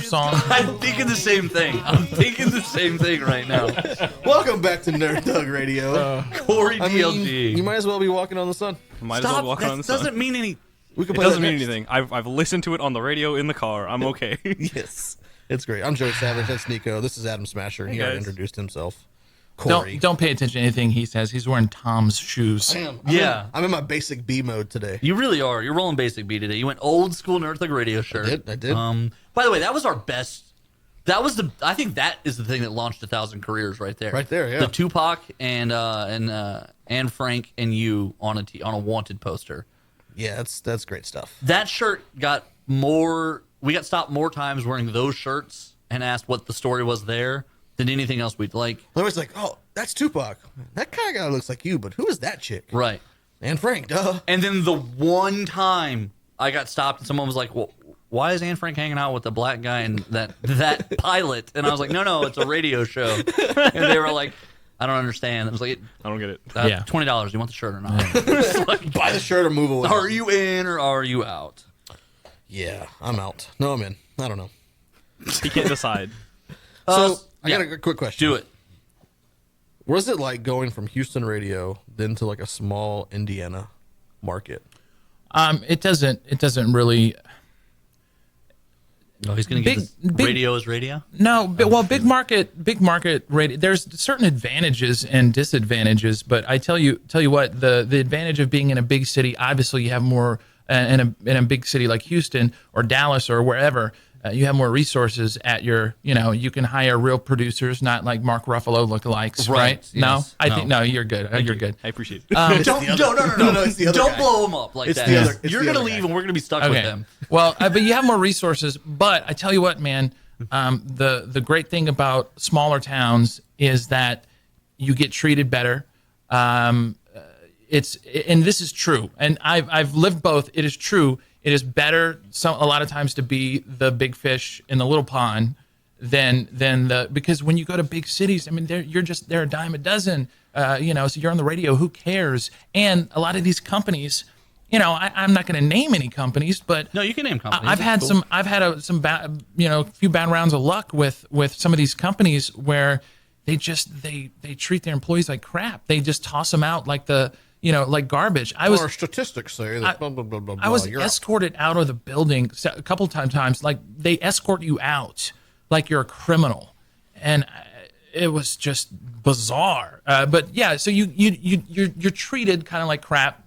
Schissler song? I'm thinking the same thing. I'm thinking the same thing right now. Welcome back to Nerd Thug Radio. Corey I DLG. mean, you might as well be walking on the sun. Might as well walk on the sun. Doesn't mean any. We can It play doesn't that mean next. anything. I've listened to it on the radio in the car. I'm okay. Yes, it's great. I'm Joe Savage. That's Nico. This is Adam Smasher. He already guys. introduced himself. Corey. Don't pay attention to anything he says. He's wearing Tom's shoes. I am. Yeah. I'm in my basic B mode today. You really are. You're rolling basic B today. You went old school Nerd Thug Radio shirt. I did. By the way, that was our best. That was the. I think that is the thing that launched 1,000 careers right there. Right there, yeah. The Tupac and Frank and you on a wanted poster. Yeah, that's great stuff. That shirt got more. We got stopped more times wearing those shirts and asked what the story was there than anything else we'd like. Everybody's like, oh, that's Tupac. That kind of guy looks like you, but who is that chick? Right. Anne Frank, duh. And then the one time I got stopped and someone was like, well, why is Anne Frank hanging out with the black guy and that pilot? And I was like, no, it's a radio show. And they were like, I don't understand. I was like, I don't get it. Yeah. $20. Do you want the shirt or not? Buy the shirt or move away. Are you in or are you out? Yeah, I'm out. No, I'm in. I don't know. He can't decide. So, I yeah. got a quick question. Do it. What is it like going from Houston radio then to like a small Indiana market? It doesn't really. Oh, he's going to give Big- us radio as radio? No, well, big market radio. There's certain advantages and disadvantages, but I tell you what, the advantage of being in a big city, obviously, you have more in a big city like Houston or Dallas or wherever. You have more resources at your, you can hire real producers, not like Mark Ruffalo lookalikes, right? Yes. No, I No. think no, you're good. You're good. I appreciate it. No, it's the other Don't guy. blow him up like It's that. the other- it's You're the going to other leave guy. and we're going to be stuck with him. Well, but you have more resources. But I tell you what, man, the great thing about smaller towns is that you get treated better. And this is true, and I've lived both. It is true. It is better a lot of times to be the big fish in the little pond than because when you go to big cities, I mean, they're a dime a dozen. So you're on the radio. Who cares? And a lot of these companies, I'm not going to name any companies, but No, you can name companies. I've had That's cool. a few bad rounds of luck with some of these companies where they treat their employees like crap. They just toss them out like like garbage. Our statistics say that blah, blah, blah, blah, I was blah. You're out. escorted out of the building a couple times. Like they escort you out like you're a criminal, and it was just bizarre. But yeah, so you're treated kind of like crap.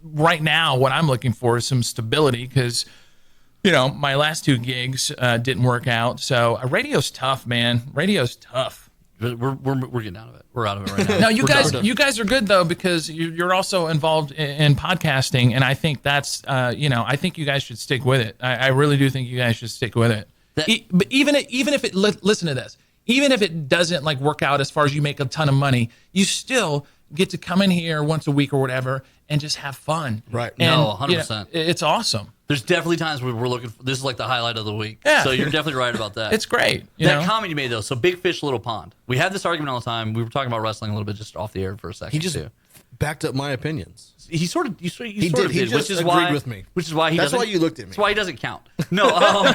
Right now, what I'm looking for is some stability because, my last two gigs didn't work out. So radio's tough, man. Radio's tough. We're getting out of it. We're out of it right now. No, you We're done. you guys are good though because you're also involved in podcasting, and I think that's I think you guys should stick with it. I really do think you guys should stick with it. But even if it listen to this, even if it doesn't like work out as far as you make a ton of money, you still get to come in here once a week or whatever and just have fun. Right. And, No, 100%. It's awesome. There's definitely times where we're looking for, this is like the highlight of the week. Yeah. So you're definitely right about that. It's great. That comment you made though, so big fish, little pond. We have this argument all the time. We were talking about wrestling a little bit just off the air for a second. He just too. backed up my opinions. He sort of He sort did. of He did, just which is agreed why with me. Which is why he That's doesn't. why you looked at me. That's why he doesn't count. No,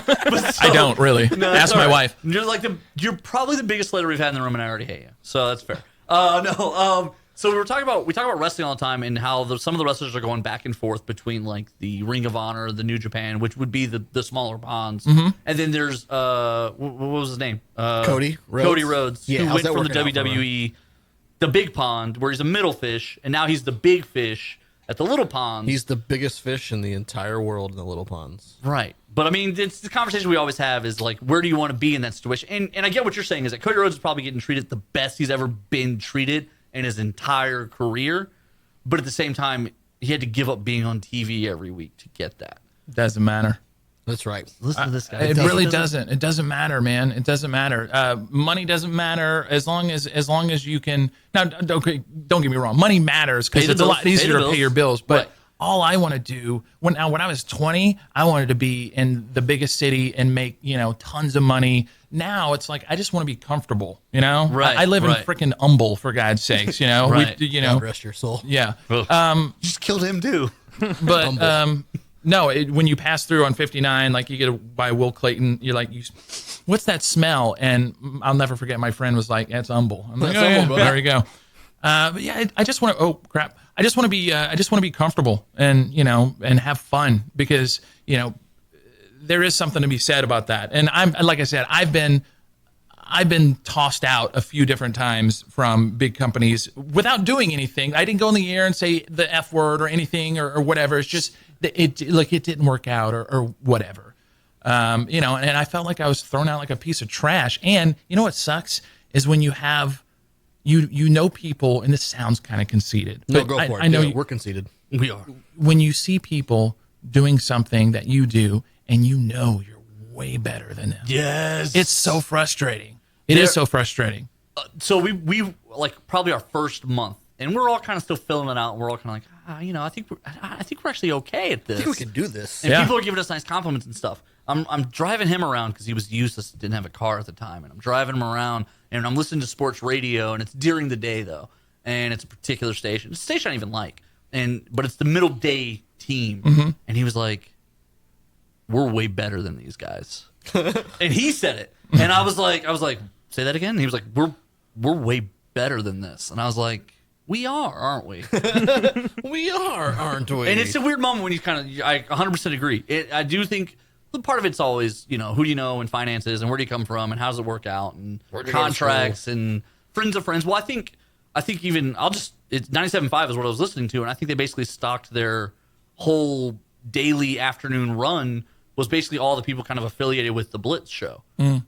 but so, I don't really. No, that's Ask all my right. wife. You're probably the biggest slater we've had in the room, and I already hate you. So that's fair. So we talk about wrestling all the time and how some of the wrestlers are going back and forth between like the Ring of Honor, the New Japan, which would be the smaller ponds, and then there's what was his name? Cody Rhodes. Cody Rhodes, Yeah, who how's went that from the working out for him? WWE, the big pond, where he's a middle fish, and now he's the big fish at the little ponds. He's the biggest fish in the entire world in the little ponds. Right. But I mean, it's the conversation we always have is like, where do you want to be in that situation? And I get what you're saying is that Cody Rhodes is probably getting treated the best he's ever been treated in his entire career. But at the same time, he had to give up being on TV every week to get that. Doesn't matter. That's right. Listen to this guy. It really doesn't. It doesn't matter, man. It doesn't matter. Money doesn't matter as long as you can. Now, don't get me wrong. Money matters because Pay the it's a lot bills. easier Pay the to pay bills. your bills. But Right. all I want to do when I was 20, I wanted to be in the biggest city and make tons of money. Now it's like I just want to be comfortable. Right, I live in right. freaking Humble, for God's sakes. Right. We, God rest your soul. yeah. You just killed him too. But No, when you pass through on 59, like you get by Will Clayton, you're like, what's that smell? And I'll never forget. My friend was like, "It's Humble." I'm like, That's Humble, bro. there we go. But yeah, I just want to. Oh crap! I just want to be. I just want to be comfortable and and have fun because there is something to be said about that. And I'm like I said, I've been tossed out a few different times from big companies without doing anything. I didn't go in the air and say the F word or anything or whatever. It's just that it didn't work out or whatever. And I felt like I was thrown out like a piece of trash. And you know what sucks is when you have, people, and this sounds kind of conceited. No, but go for it. I know we're conceited. We are. when you see people doing something that you do and you're way better than them. Yes. It's so frustrating. It is so frustrating. So we like probably our first month, and we're all kind of still filling it out. And we're all kind of like, I think we're actually okay at this. I think we can do this. And Yeah. people are giving us nice compliments and stuff. I'm driving him around because he was useless, didn't have a car at the time, and I'm driving him around, and I'm listening to sports radio, and it's during the day though, and it's a particular station. It's a station I don't even like, but it's the middle day team, and he was like, "We're way better than these guys," and he said it, and I was like, "Say that again." And he was like, "We're way better than this," and I was like, "We are, aren't we?" We are, aren't we? And it's a weird moment when I 100% agree. I do think part of it's always, who do you know and finances and where do you come from and how does it work out and Where'd you go to contracts and friends of friends. Well, I think even it's 97.5 is what I was listening to, and I think they basically stocked their whole daily afternoon run was basically all the people kind of affiliated with the Blitz show.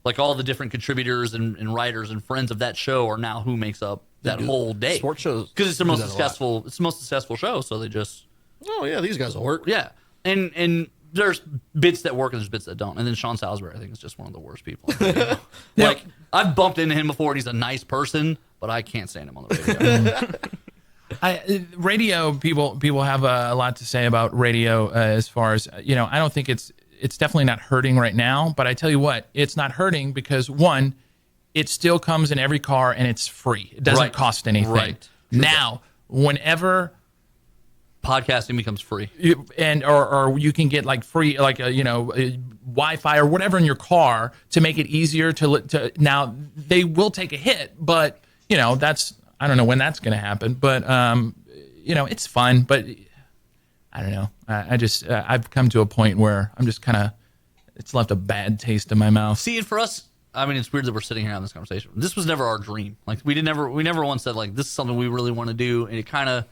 Like all the different contributors and writers and friends of that show are now who makes up that whole day. Sports shows Because it's the do most that a lot. successful. It's the most successful show, so they just Oh yeah, these guys will work. yeah. And there's bits that work and there's bits that don't. And then Sean Salisbury, I think, is just one of the worst people. Like I've bumped into him before, and he's a nice person, but I can't stand him on the radio. Radio people have a lot to say about radio as far as I don't think it's definitely not hurting right now, but I tell you what, it's not hurting because one, it still comes in every car and it's free. It doesn't Right. cost anything. Right. Now, whenever Podcasting becomes free. or you can get like free Wi-Fi or whatever in your car to make it easier to now they will take a hit, but that's I don't know when that's going to happen, but it's fun, but I don't know. I just I've come to a point where I'm just kind of it's left a bad taste in my mouth. See, and for us, I mean, it's weird that we're sitting here having this conversation. This was never our dream. Like we never once said like this is something we really want to do, and it kind of.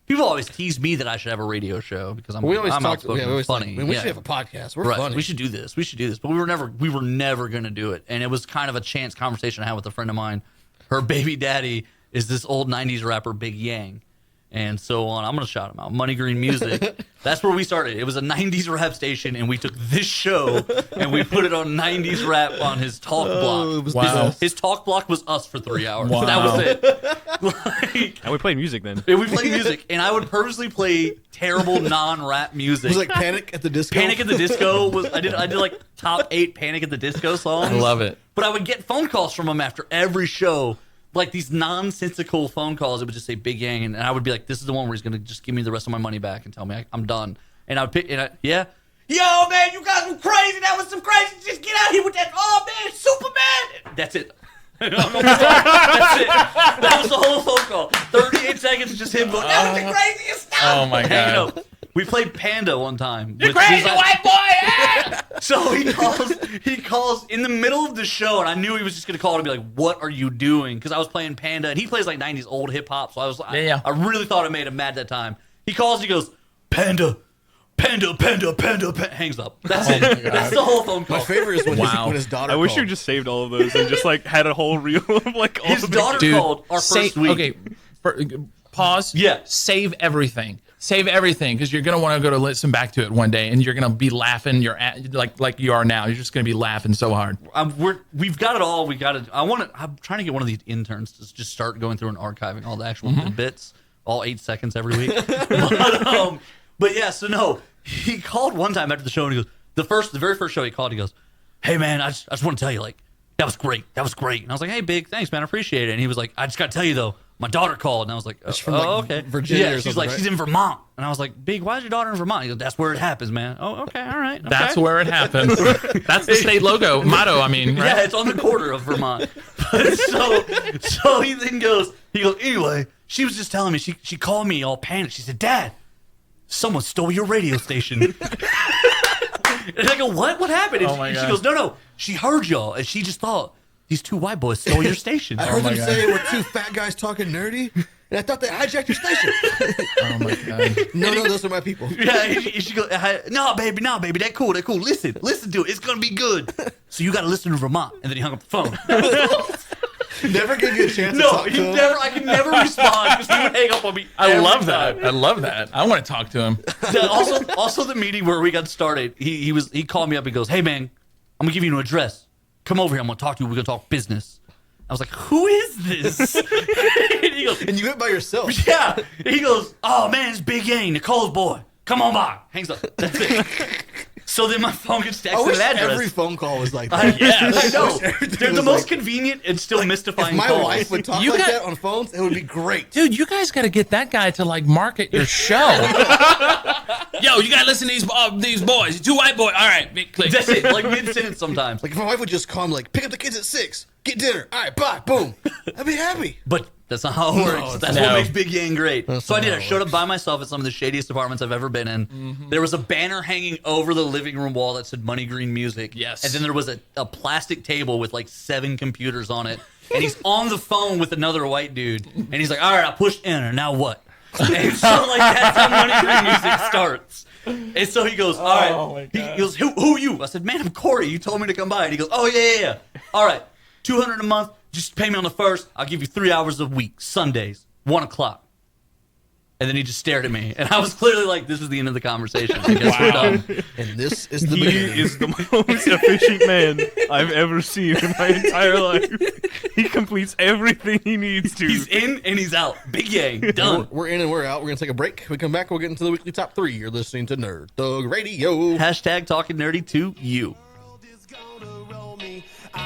People always tease me that I should have a radio show because I'm outspoken and funny. We should have a podcast. We're right. funny. We should do this. But we were never going to do it. And it was kind of a chance conversation I had with a friend of mine. Her baby daddy is this old 90s rapper, Big Yang. And so on. I'm going to shout him out. Money Green Music. That's where we started. It was a 90s rap station, and we took this show and we put it on 90s rap on his talk block. Wow. His talk block was us for 3 hours. Wow. That was it. Like, And we played music then. we played music, and I would purposely play terrible non-rap music. It was like Panic at the Disco. Panic at the Disco was I did like top 8 Panic at the Disco songs. I love it. But I would get phone calls from him after every show, like these nonsensical phone calls. It would just say Big Yang, and I would be like, "This is the one where he's gonna just give me the rest of my money back and tell me I'm done." And I would pick, yeah. Yo, man, you guys were crazy. That was some crazy. Just get out here with that. Oh man, Superman. That's it. That's it. That was the whole phone call. 38 seconds, just him going, "That was the craziest stuff." Oh my god. We played Panda one time. You crazy white boy! So he calls in the middle of the show, and I knew he was just gonna call and be like, "What are you doing?" Because I was playing Panda, and he plays like 90s old hip hop. So I was like, Yeah. I really thought it made him mad that time. He calls, he goes, "Panda, Panda, Panda, Panda, Panda," hangs up. That's it. That's the whole phone call. My favorite is when, Wow. when his daughter I wish called. you just saved all of those and just like had a whole reel of like all His the daughter Dude, called our first week. Okay, pause. Yeah. Save everything. Save everything because you're gonna want to go to listen back to it one day, and you're gonna be laughing. Like you are now. You're just gonna be laughing so hard. We've got it all. I'm trying to get one of these interns to just start going through and archiving all the actual bits, all 8 seconds every week. But yeah, so no, he called one time after the show, and he goes, the very first show he called, he goes, "Hey man, I just want to tell you, like, that was great. And I was like, "Hey, Big, thanks, man, I appreciate it." And he was like, "I just got to tell you though, my daughter called. And I was like, from, like, okay. Virginia Yeah, or she's something, like, right? she's in Vermont. And I was like, Big, why is your daughter in Vermont? He goes, that's where it happens, man. Oh, okay, all right. Okay. That's where it happens. That's the state motto. I mean, right? Yeah, it's on the border of Vermont. But so he then goes, anyway, she was just telling me, she called me all panicked. She said, Dad, someone stole your radio station. And I go, what? What happened? And Oh, my she God. goes, no, she heard y'all. And she just thought, these two white boys stole your station. I heard my them God. say we're two fat guys talking nerdy, and I thought they hijacked your station. Oh my God. No, those are my people. Yeah, she goes, no, baby, that cool. Listen to it. It's going to be good. So you got to listen to Vermont. And then he hung up the phone. Never give you a chance to No, talk to him. I can never respond because he would hang up on me. I every love time. that. I love that. I want to talk to him. Yeah, also the meeting where we got started, he called me up. He goes, "Hey man, I'm gonna give you an address. Come over here. I'm gonna talk to you. We're gonna talk business." I was like, "Who is this?" And he goes, And you went by yourself. "Yeah." He goes, "Oh man, it's Big Yang, Nicole's boy. Come on by." Hangs up. That's it. So then my phone gets I texted wish an address. every phone call was like that. I know. everything They're the was most like- convenient and still mystifying If my calls. wife would talk You like got- that on phones, it would be great. Dude, you guys got to get that guy to like market your show. Yo, you got to listen to these boys. Two white boys. All right, big click. That's it. Like mid-sentence sometimes. Like if my wife would just call me, like, pick up the kids at 6, get dinner. All right, bye, boom. I'd be happy. But that's not how it works. That's No. what makes Big Yang great. That's So I not did. how I it showed up by myself at some of the shadiest apartments I've ever been in. There was a banner hanging over the living room wall that said Money Green Music. Yes. And then there was a plastic table with like 7 computers on it. And he's on the phone with another white dude. And he's like, all right, I pushed enter. Now what? And so like that's how Money Green Music starts. And so he goes, all right. He goes, who are you? I said, man, I'm Corey. You told me to come by. And he goes, oh, yeah. All right, $200 a month. Just pay me on the first. I'll give you 3 hours a week, Sundays, 1 o'clock. And then he just stared at me. And I was clearly like, this is the end of the conversation. I guess we're done. And this is the He beginning. is the most efficient man I've ever seen in my entire life. He completes everything he needs to. He's in and he's out. Big Yang, done. We're in and we're out. We're going to take a break. We come back, we'll get into the weekly top 3. You're listening to Nerd Thug Radio. Hashtag talking nerdy to you.